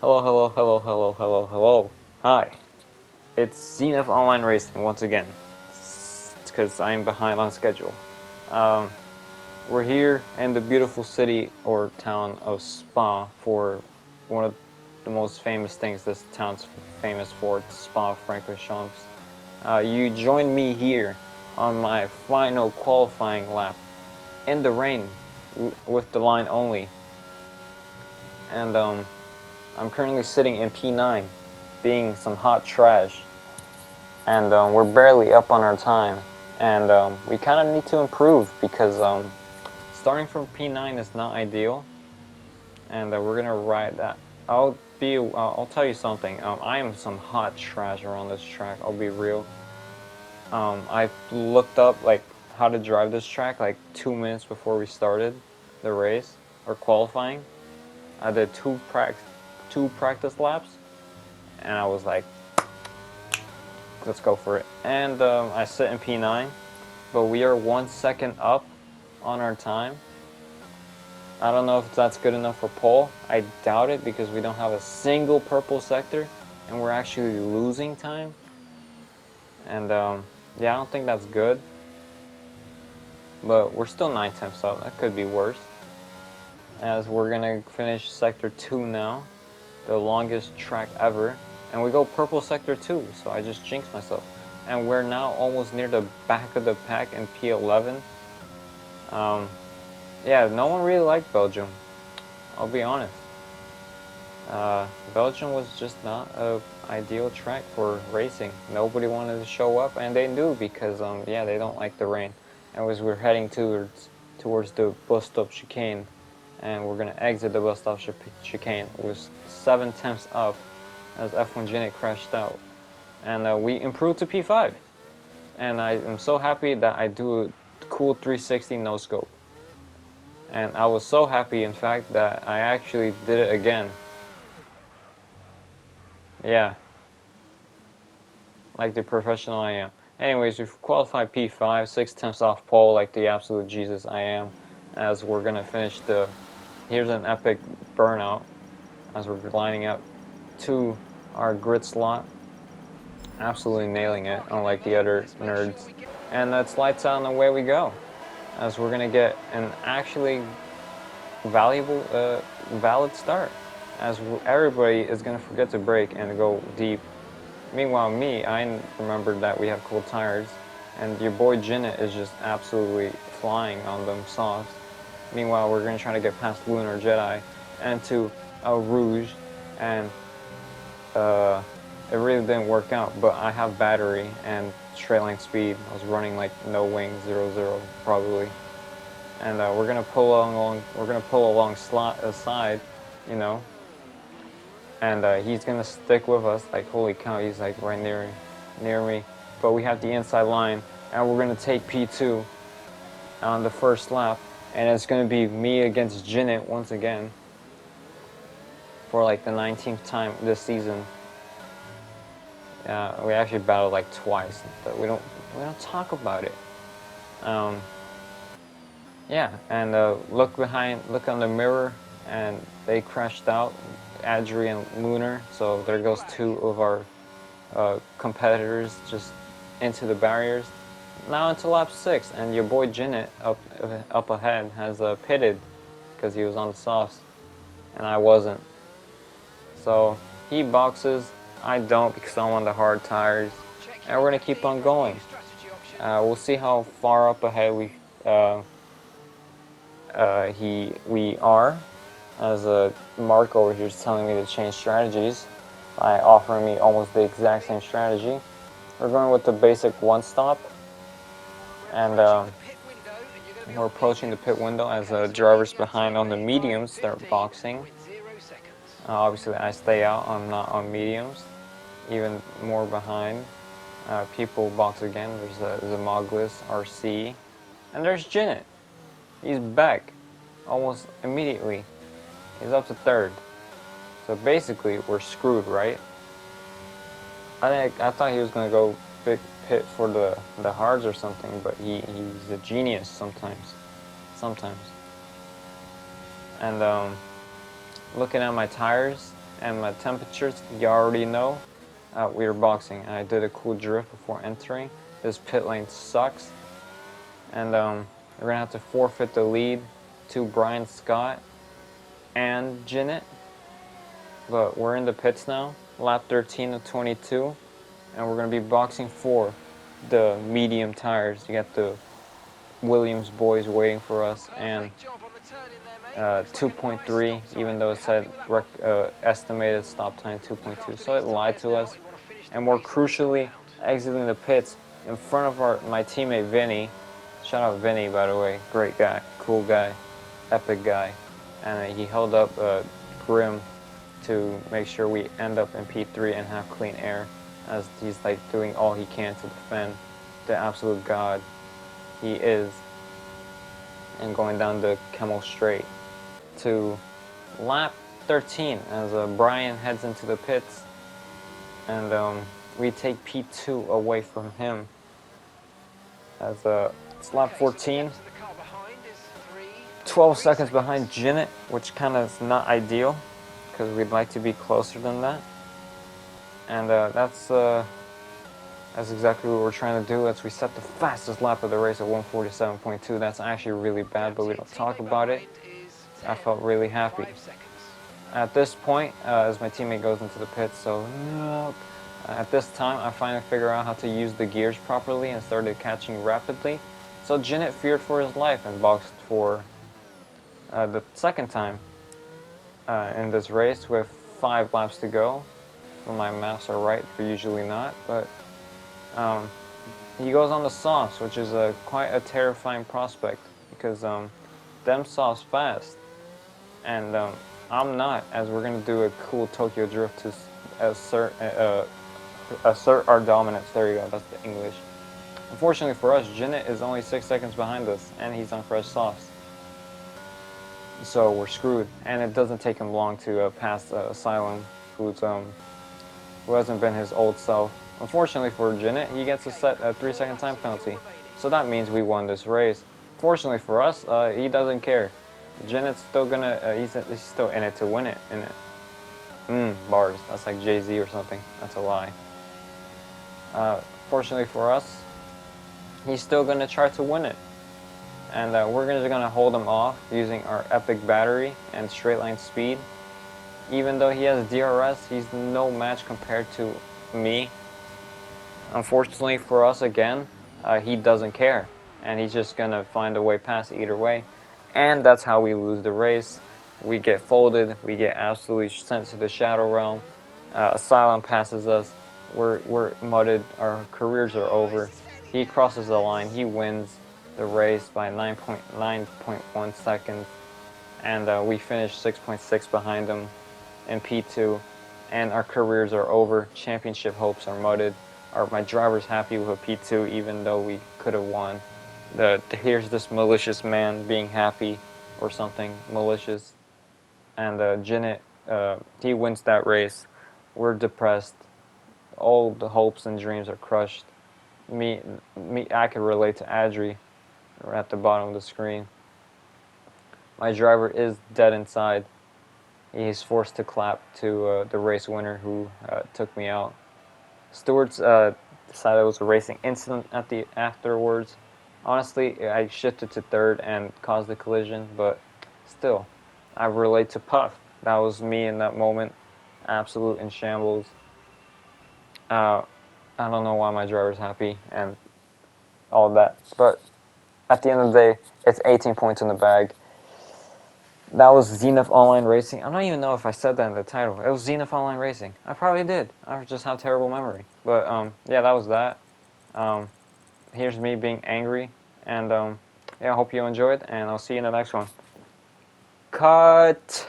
Hello, hello, hello, hello, hello, hello. Hi, it's Zenith Online Racing once again. It's because I'm behind on schedule. Um, we're here in the beautiful city or town of Spa for one of the most famous things this town's famous for, Spa-Francorchamps. You joined me here on my final qualifying lap in the rain with the line only. And I'm currently sitting in P9, being some hot trash, and we're barely up on our time, and we kind of need to improve because starting from P9 is not ideal, and we're gonna ride that. I'll tell you something. I am some hot trash around this track. I'll be real. I looked up like how to drive this track like 2 minutes before we started the race or qualifying. I did two practice laps, and I was like, let's go for it. And I sit in P9, but we are 1 second up on our time. I don't know if that's good enough for pole. I doubt it because we don't have a single purple sector, and we're actually losing time. And yeah, I don't think that's good. But we're still 9 tenths up. That could be worse. As we're gonna finish sector 2 now, the longest track ever, and we go purple sector 2. So I just jinxed myself. And we're now almost near the back of the pack in P11. Yeah, no one really liked Belgium. I'll be honest. Belgium was just not an ideal track for racing. Nobody wanted to show up, and they knew because yeah, they don't like the rain. And as we're heading towards the bus stop chicane, and we're gonna exit the bus stop chicane, it was 7 tenths up as F1 Janet crashed out, and we improved to P5. And I am so happy that I do a cool 360 no scope. And I was so happy, in fact, that I actually did it again. Yeah, like the professional I am. Anyways, we've qualified P5, 6 tenths off pole, like the absolute Jesus I am. As we're gonna finish here's an epic burnout, as we're lining up to our grid slot. Absolutely nailing it, unlike the other nerds. And that's lights out and away we go. As we're gonna get an actually valid start. As everybody is gonna forget to brake and go deep. Meanwhile, I remembered that we have cool tires, and your boy Jinnit is just absolutely flying on them softs. Meanwhile, we're gonna try to get past Lunar Jedi and to El Rouge, and it really didn't work out. But I have battery and trailing speed. I was running like no wing 0-0 probably, and we're gonna pull along. We're gonna pull along side, you know. And he's gonna stick with us. Like, holy cow, he's like right near me. But we have the inside line, and we're gonna take P2 on the first lap, and it's gonna be me against Jinnit once again for like the 19th time this season. We actually battled like twice, but we don't talk about it. Yeah, and look on the mirror, and they crashed out, Adri and Lunar. So there goes two of our competitors just into the barriers. Now into lap 6, and your boy Jinnit up ahead has pitted because he was on the softs, and I wasn't. So he boxes, I don't because I'm on the hard tires, and we're gonna keep on going. We'll see how far up ahead we are. As Mark over here is telling me to change strategies by offering me almost the exact same strategy. We're going with the basic one stop, and we're approaching the pit window as the drivers behind on the mediums start boxing. Obviously, I stay out. I'm not on mediums. Even more behind. People box again. There's Zamoglis, RC, and there's Jinnit. He's back almost immediately. He's up to third. So basically, we're screwed, right? I thought he was gonna go big pit for the hards or something, but he's a genius sometimes. And looking at my tires, and my temperatures, you already know. We were boxing. I did a cool drift before entering. This pit lane sucks, and we're gonna have to forfeit the lead to Brian Scott and Jinnit. But we're in the pits now, lap 13 of 22, and we're gonna be boxing for the medium tires. You got the Williams boys waiting for us, and 2.3, even though it said estimated stop time 2.2, so it lied to us. And more crucially, exiting the pits in front of my teammate Vinny. Shout out Vinny, by the way, great guy, cool guy, epic guy, and he held up Grim to make sure we end up in P3 and have clean air, as he's like doing all he can to defend the absolute god he is, and going down the Camel Straight to lap 13 as Brian heads into the pits, and we take P2 away from him as it's lap 14, 12 seconds behind Jinnit, which kind of is not ideal because we'd like to be closer than that, and that's exactly what we're trying to do. As we set the fastest lap of the race at 147.2. That's actually really bad, but we don't talk about it. I felt really happy. At this point, as my teammate goes into the pits, so at this time, I finally figured out how to use the gears properly and started catching rapidly. So Jinnit feared for his life and boxed for the second time in this race with 5 laps to go. When my maths are right, they're usually not, but he goes on the softs, which is quite a terrifying prospect because them softs fast, and I'm not, as we're going to do a cool Tokyo drift to assert our dominance. There you go, that's the English. Unfortunately for us, Jinnit is only 6 seconds behind us, and he's on fresh softs. So we're screwed, and it doesn't take him long to pass Asylum, who hasn't been his old self. Unfortunately for Jinnit, he gets a 3-second time penalty, so that means we won this race. Fortunately for us, he doesn't care. Jinnit's still gonna, he's still in it to win it, bars, that's like Jay-Z or something, that's a lie. Fortunately for us, he's still gonna try to win it. And we're just gonna hold him off using our epic battery and straight line speed. Even though he has DRS, he's no match compared to me. Unfortunately for us again, he doesn't care, and he's just gonna find a way past either way, and that's how we lose the race. We get folded, we get absolutely sent to the Shadow Realm. Asylum passes us, we're mudded, our careers are over. He crosses the line, he wins the race by 9.1 seconds, and we finish 6.6 behind him in P2, and our careers are over. Championship hopes are mudded. My driver's happy with a P2, even though we could have won. Here's this malicious man being happy or something malicious, and Jinnit, he wins that race. We're depressed. All the hopes and dreams are crushed. I could relate to Adri at the bottom of the screen. My driver is dead inside. He's forced to clap to the race winner who took me out. Stewards decided it was a racing incident afterwards. Honestly, I shifted to third and caused the collision, but still, I relate to Puff. That was me in that moment, absolute in shambles. I don't know why my driver's happy and all that, but at the end of the day, it's 18 points in the bag. That was Zenith Online Racing. I don't even know if I said that in the title. It was Zenith Online Racing. I probably did. I just have terrible memory. But yeah, that was that. Here's me being angry. And yeah, I hope you enjoyed, and I'll see you in the next one. Cut!